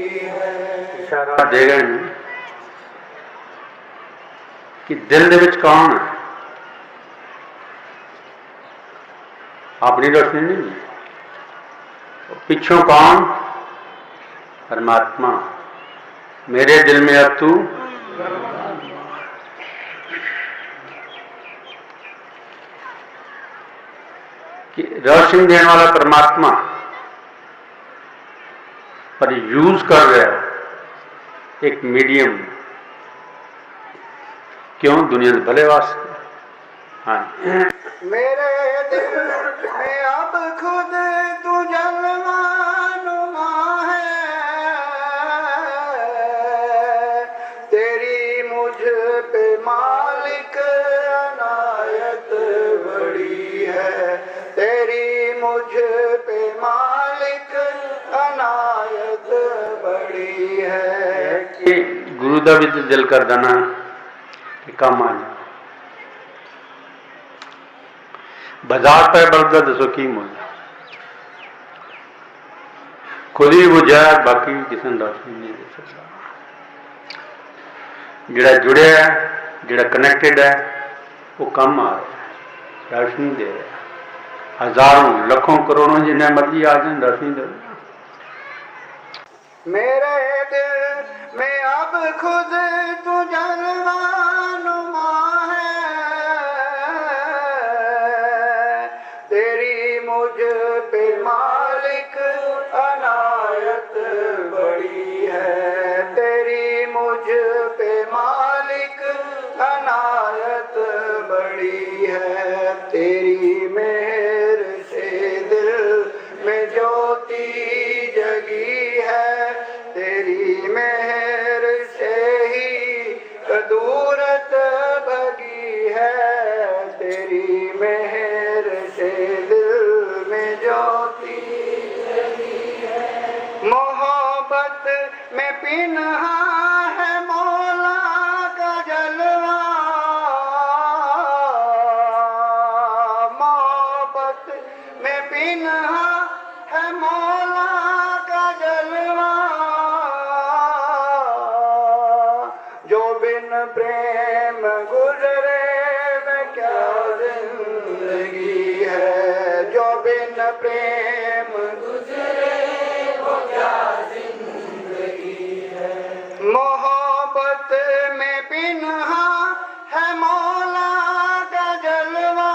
इशारा दे गए ने कि दिल दे विच कौन है, अपनी रोशनी नहीं, पिछों कौन, परमात्मा। मेरे दिल में अब तू कि रोशनी देने वाला परमात्मा पर यूज कर रहा है एक मीडियम, क्यों, दुनिया के भले वास्ते। हाँ, मेरे दिल में अब खुद तू जलवानुमा है, तेरी मुझ पे मालिक अनायत बड़ी है, तेरी मुझ पे मालिक अनायत बड़ी है। कि गुरु का भी तो दिल कर देना कि कम आ जाए। बाजार पर बलदा दसो की मुल, खुद ही बुझा, बाकी किसी ने रोशनी नहीं दे सकता। जिहड़ा जुड़े है, जिहड़ा कनेक्टेड है, वो कम आ रहा है, रोशनी दे रहा है। हजारों लाखों करोड़ों जिन्हें मर्जी आ जाए, रोशनी दे रहा है। मेरे दिल में अब खुद तू जलवानुमा है, तेरी मुझ पे मालिक अनायत बड़ी है, तेरी मुझ पे मालिक अनायत बड़ी है। तेरी मेहर से दिल में ज्योति जगी है, तेरी मेहर से ही कदूरत भगी है, तेरी मेहर से दिल में ज्योति जगी है। मोहब्बत में पिन्हा है मौला का जलवा, मोहब्बत में पिन्हा है मौला का जलवा, जो बिन प्रेम गुजरे वे क्या जिंदगी है, जो बिन प्रेम गुजरे वो क्या जिंदगी है। मोहब्बत में पिन्हा है मौला का जलवा,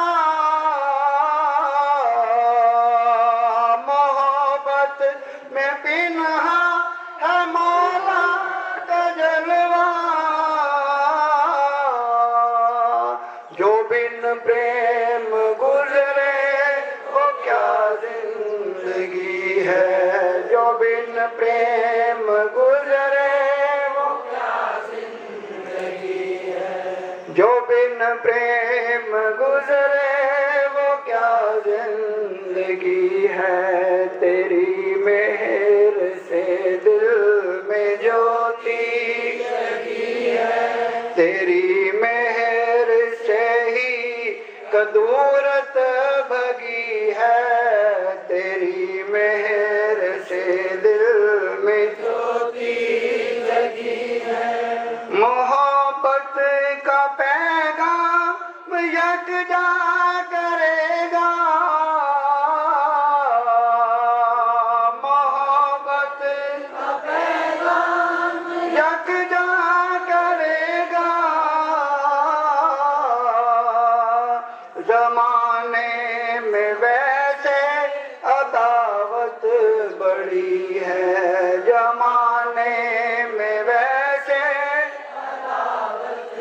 मोहब्बत में पिन्हा है मौला का जलवा, जो बिन प्रेम गुजरे वो क्या जिंदगी है, जो बिन प्रेम गुजरे वो क्या जिंदगी है, जो बिन प्रेम गुजरे वो क्या जिंदगी है। तेरी मेहर से दिल में ज्योति जगी है, तेरी मेहर से ही कदूरत भगी है, तेरी मेहर से दिल में ज्योति जगी है। मोहब्बत का पैगाम यकजा करेगा, मोहब्बत का पैगाम यकजा करेगा, जमाने में वैसे अदावत बड़ी है, जमाने में वैसे अदावत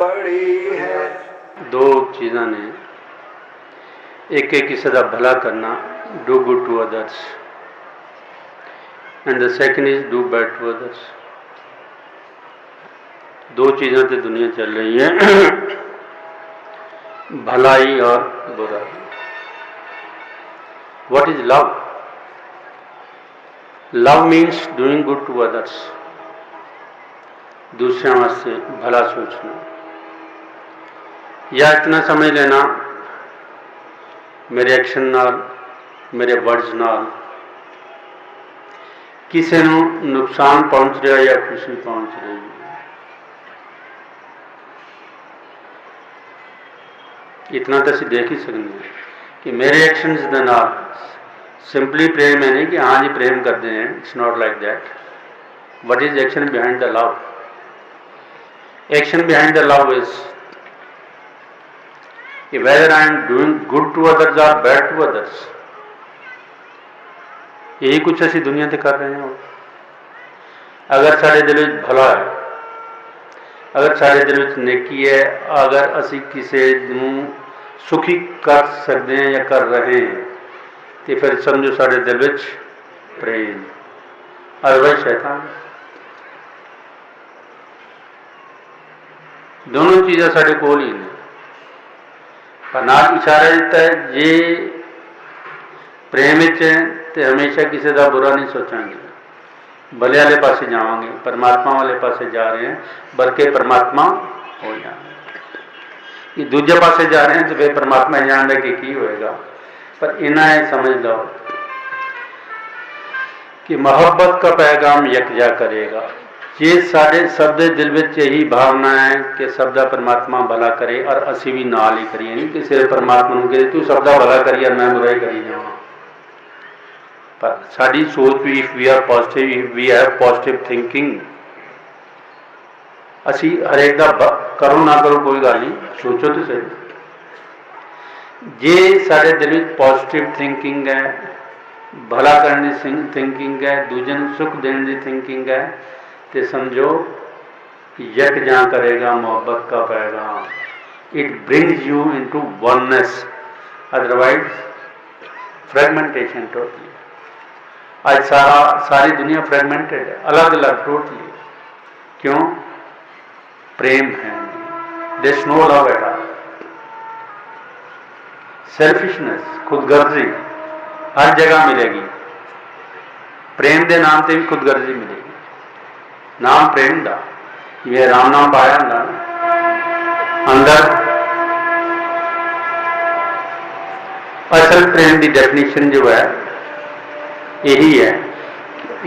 बड़ी है। दो चीज़ों ने, एक एक किसी का भला करना, do good to others, and the second is do bad to others. दो चीज़ें तो दुनिया चल रही है, भलाई और बुराई। What is love? Love means doing good to others, दूसरे वास्ते भला सोचना, या इतना समझ लेना मेरे एक्शन नाल, मेरे वर्ड्स नाल किसी ਨੂੰ नुकसान पहुँच रहा या खुशी पहुँच रही है। इतना तो असं देख ही सकते हैं कि मेरे एक्शनस के नाल सिंपली प्रेम है नहीं कि हाँ जी प्रेम करते हैं, it's not like that. What is action behind the love? Action behind the love is whether I am doing good to others or bad to others। यही कुछ असी दुनिया ते कर रहे हैं। अगर साढ़े दिल में भला है, अगर साढ़े दिल में नेकी है, अगर असी किसी नूं सुखी कर सकते हैं या कर रहे हैं तो फिर समझो साढ़े दिल में प्रेम। अदरवाइज शैतान। दोनों चीज़ें साढ़े कोल ही ने। पर नाल इशारा दिता है जे प्रेम है तो हमेशा किसी का बुरा नहीं सोचांगे, भले वाले पासे जावांगे, परमात्मा वाले पासे जा रहे हैं बल्कि परमात्मा हो जाएंगे। दूजे पासे जा रहे हैं तो फिर परमात्मा जानता कि की होएगा। पर इन्ना समझ लो कि मोहब्बत का पैगाम यकजा करेगा। ये साढ़े सब दे दिल में यही भावना है कि सब दा परमात्मा भला करे और असी भी नाल ही करिए, नहीं कि सिर्फ परमात्मा को कहे तू सब दा भला करिए और मैं बुराई करी जावां। पर साड़ी सोच भी if we are positive, if we have positive thinking, असी हरेक दा करो ना करो कोई गल नहीं, सोचो तो सही। जे साढ़े दिल में पॉजिटिव थिंकिंग है, भला करने की थिंकिंग है, दूजे को सुख देने की थिंकिंग है, तो समझो यकजा करेगा मोहब्बत का पैगाम। It brings you into oneness, otherwise fragmentation totally. आज सारी दुनिया फ्रेगमेंटेड है, अलग अलग टोटली। क्यों? प्रेम है, there no love at all. Selfishness, खुदगर्जी हर जगह मिलेगी। प्रेम के नाम से भी खुदगर्जी मिलेगी। नाम प्रेम का ये राम नाम पाया अंदर। असल प्रेम की डेफिनेशन जो है यही है।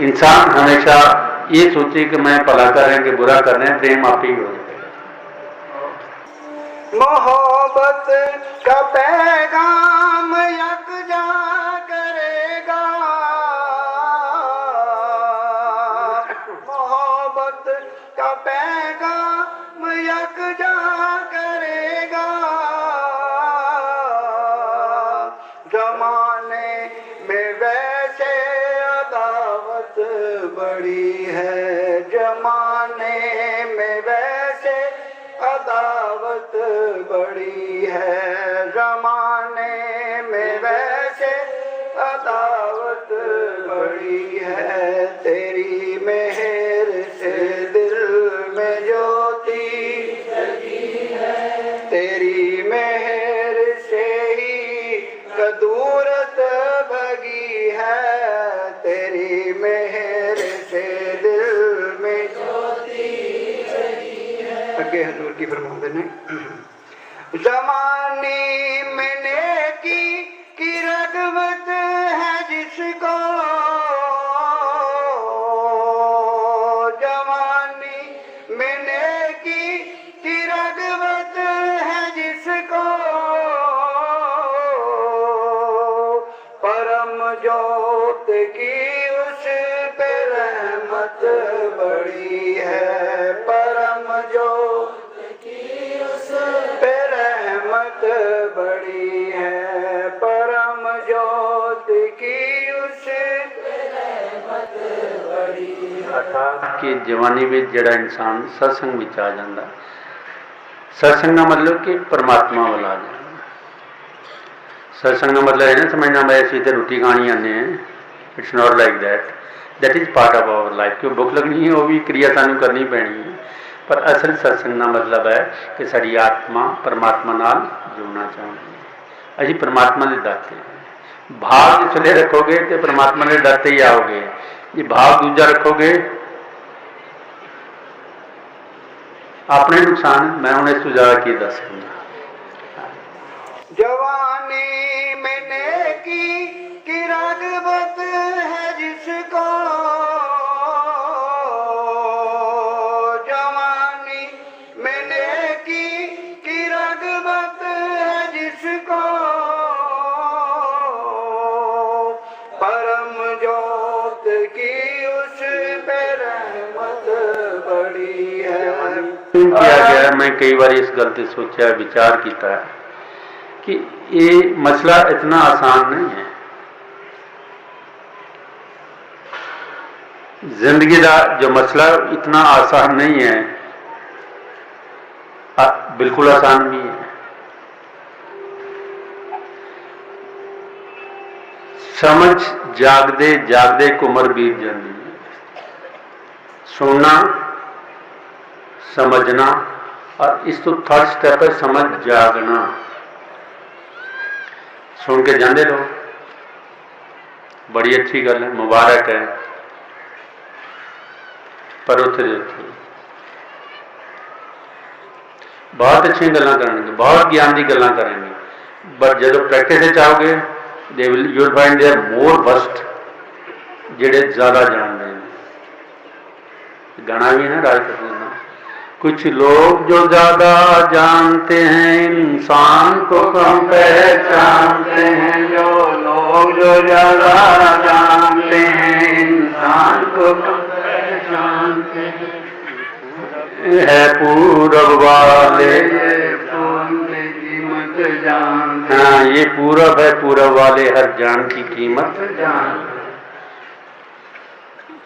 इंसान हमेशा ये सोचे कि मैं भला कर रहे हैं कि बुरा कर रहे हैं, प्रेम आप ही हो जाएगा। मोहब्बत का पैगाम यकजा करेगा, मोहब्बत का पैगाम यकजा करेगा। जमाने में वैसे अदावत बड़ी है, जमाने में वैसे अदावत बड़ी है, जमाने में वैसे अदावत बड़ी है। तेरी मेहर से दिल में ज्योति जगी है, तेरी मेहर से ही कदूरत भगी है, तेरी मेहर से दिल में ज्योति जगी है। आगे हजूर की फरमाते हैं, जमाने में नेकी की रगबत है जिसको, जवानी में नेकी की रगबत है जिसको, परम जोत की उस पे रहमत बड़ी है, परम जोत की उस पे रहमत बड़ी है, परम जोत की उस पे रहमत बड़ी है। अर्थात कि जवानी में जड़ा इंसान सत्संग में आ जाता, सत्संग का मतलब कि परमात्मा वाला आ जाए। सत्संग का मतलब है ना समझना मैं ऐसी तो रोटी खानी आने हैं, it's not like that, that is part of our life. क्यों भुख लगनी है वो भी क्रिया सानू करनी पैनी है। पर असल सत्संग का मतलब है कि साड़ी आत्मा परमात्मा नाल जुड़ना चाहती है। अजी परमात्मा के दाते हैं। भाव जिसले रखोगे तो परमात्मा के दाते ही आओगे। जे भाव दूजा रखोगे अपने नुकसान। मैं हूं इस ज्यादा की दस सकूंगा। जवानी में नेकी की रगबत है जिसको, रहमत बड़ी है। किया गया, मैं कई बार इस गल ते सोचा विचार किया कि ये मसला इतना आसान नहीं है। जिंदगी का जो मसला इतना आसान नहीं है, बिल्कुल आसान भी है। समझ जागदे जागदे उम्र बीत जाती है। सुनना, समझना, और इस तो थर्ड स्टेप है समझ जागना। सुन के जाते लोग, बड़ी अच्छी गल है, मुबारक है, पर उत्थे बहुत अच्छी गल्लां करेंगे, बहुत ज्ञान की गल्लां करेंगे, बट जो प्रैक्टिस आओगे they will you will find they are more worst, जेडे ज्यादा जानते हैं। गाना भी है ना राज कपूर का, कुछ लोग जो ज्यादा जानते हैं इंसान को कम पहचानते हैं। जो लोग जो ज्यादा जानते हैं इंसान को कम पहचानते हैं। है पूरब वाले कीमत जानते, हाँ ये पूरब है, पूरब वाले हर जान की कीमत जानते।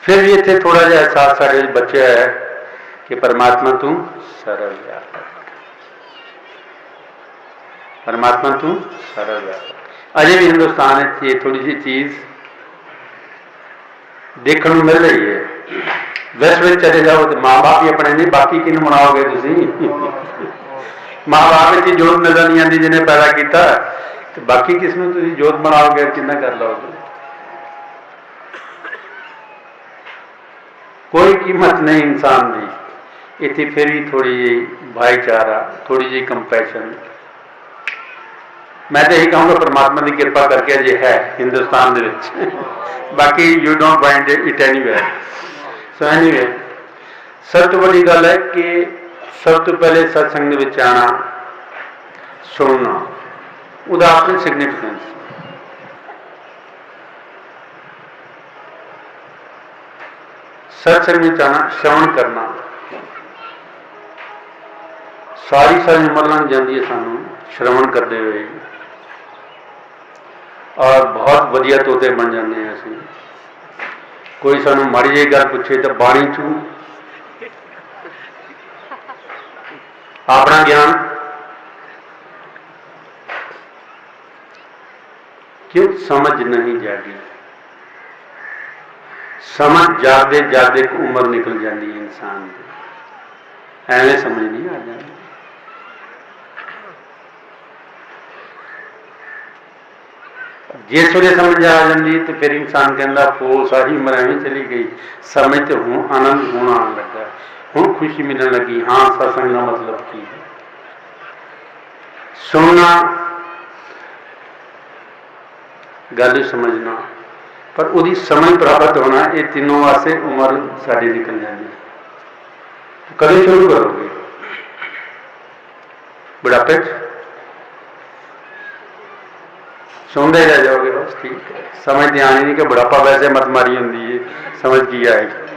फिर ये थे थोड़ा जहा एहसास साढ़े बच्चे है कि परमात्मा तू सरल व्यापक, परमात्मा तू सरल व्यापक। अजय भी हिंदुस्तान है ये थोड़ी सी चीज देखने को मिल रही है। वेस्ट में चले जाओ तो माँ बाप ही अपने नहीं, बाकी किन मनाओगे तुम? माँ बाप की जोत नजर नहीं आती जिन्हें पैदा किया, तो बाकी किसमें तुम जोत बनाओगे, कितना कर लोगे? कोई कीमत नहीं इंसान की। इतनी फिर भी थोड़ी जी भाईचारा, थोड़ी जी कंपैशन, मैं तो यही कहूँगा परमात्मा की कृपा करके अजे है हिंदुस्तान दे विच, बाकी you don't find it anywhere. So anyway, सब तो बड़ी गल है कि सब तो पहले सत्संग में आना, सुनना, उसका अपनी सिग्निफिकेंस। सत्संग में आना, श्रवण करना, सारी सारी उम्र लंघ जाती है सानू श्रवण करते हुए, और बहुत वधिया तोते बन जाते हैं असीं। कोई सानू माड़ी जी गल पूछे तो बाणी चू अपना ज्ञान क्यों समझ नहीं जागी। समझ जागदे जागदे उम्र निकल जाती है इंसान की, एवं समझ नहीं आ जाती। जिस वे समझ आ जाती तो फिर इंसान कहता हो सारी उम्र एवं चली गई, समझ तो हूँ आनंद होना आन लगा, हूँ खुशी मिलने लगी। हाँ सत्संग का मतलब की है, सुनना, गल समझना, पर उसकी समझ प्राप्त होना, ये तीनों वास्ते उम्र साड़ी निकल जाती है। कभी शुरू करोगे? बुढ़ापे सुनते रह जाओगे बस, ठीक है। समझ ध्यान ही नहीं कि बुढ़ापा वैसे मत मारी होंगी है, समझ की आएगी।